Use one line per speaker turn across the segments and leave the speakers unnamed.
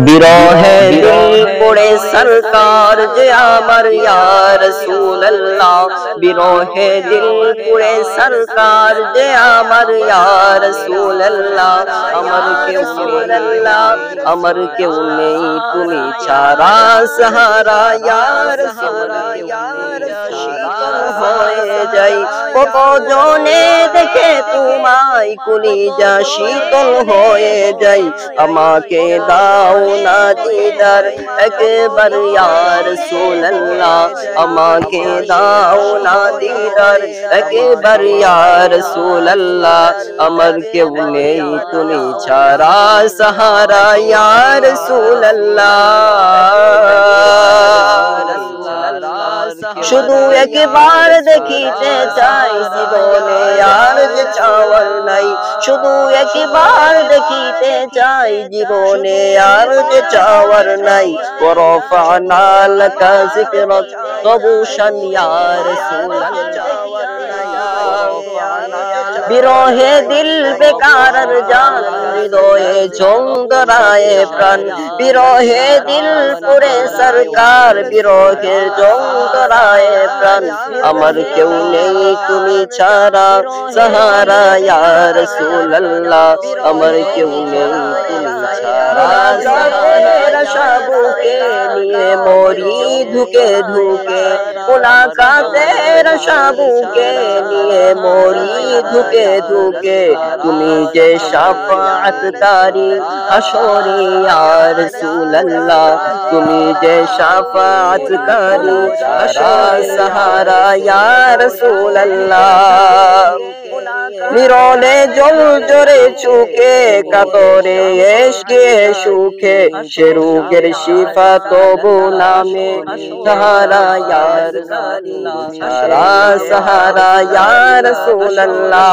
বিরহে দিল পড়ে সরকার যে আমার ইয়া রাসূলুল্লাহ, বিরহে দিল পড়ে সরকার যে আমার ইয়া রাসূলুল্লাহ। আমার কেউ রাসূলুল্লাহ, আমার কেউ নেই তুমি ছাড়া সাহারা ইয়া রাসূলুল্লাহ। শীতল হয়ে যাই কতজনে দেখে তোমায়, কলিজা শীতল হয়ে যাই। আমাকে দাও না দিদার একবার ইয়া রাসূলুল্লাহ, আমাকে দাও না দিদার একবার ইয়া রাসূলুল্লাহ। আমার কেউ নেই তুমি ছাড়া সাহারা ইয়া রাসূলুল্লাহ। শুধু একবার দেখিতে চাই জীবনে আর যে চাওয়ার নাই, শুধু একবার দেখিতে চাই জীবনে আর যে চাওয়ার নাই। ওয়ারফা'না লাকা যিকরাক তবু শান ইয়া রাসূলুল্লাহ। বিরহে দিল বেকারার জান, হৃদয়ে জঙ্গরায় প্রাণ। বিরহে দিল পুরে সরকার, বিরহে জঙ্গরায় প্রাণ। আমার কেউ নেই তুমি ছাড়া সাহারা ইয়া রাসূলুল্লাহ, আমার কেউ নেই তুমি ছাড়া সাহারা। শাবুকে নিয়ে মরি ধুকে ধুকে, মুলাকাতের শাবুকে নিয়ে মরি ধুকে ধুকে। তুমি যে শাফাআতকারী হাশরে ইয়া রাসূলুল্লাহ, তুমি যে শাফাআতকারী হাশরে সাহারা ইয়া রাসূলুল্লাহ। নিরলে জল জরে চুকে কাতরে এশকে সুখে, সে রোগের শিফা তবু নামে সাহারা ইয়া রাসূলুল্লাহ, সাহারা ইয়া রাসূলুল্লাহ।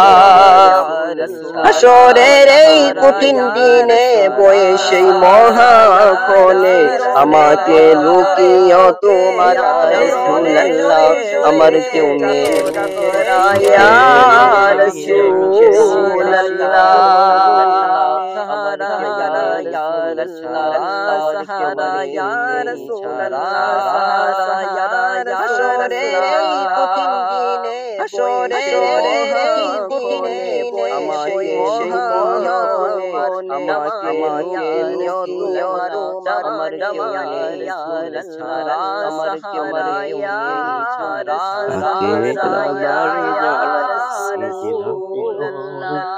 হাশরের এই কঠিন দিনে বয়ে সেই মহাক্ষণে, আমাকে লুকিও তোমার রাসূলুল্লাহ, আমার কেউ নেই ইয়া রাসূলুল্লাহ। সাহারা ইয়া রাসূলুল্লাহ, সাহারা ইয়া রাসূলুল্লাহ, সাহারা ইয়া রাসূলুল্লাহ। হাশরের এই কঠিন দিনে, হাশরের এই কঠিন দিনে আমাকে সেই মহাক্ষণে, আমাকে নিও তোমার আমার কেউ নেই ইয়া রাসূলুল্লাহ, আমার কেউ নেই ইয়া রাসূলুল্লাহ।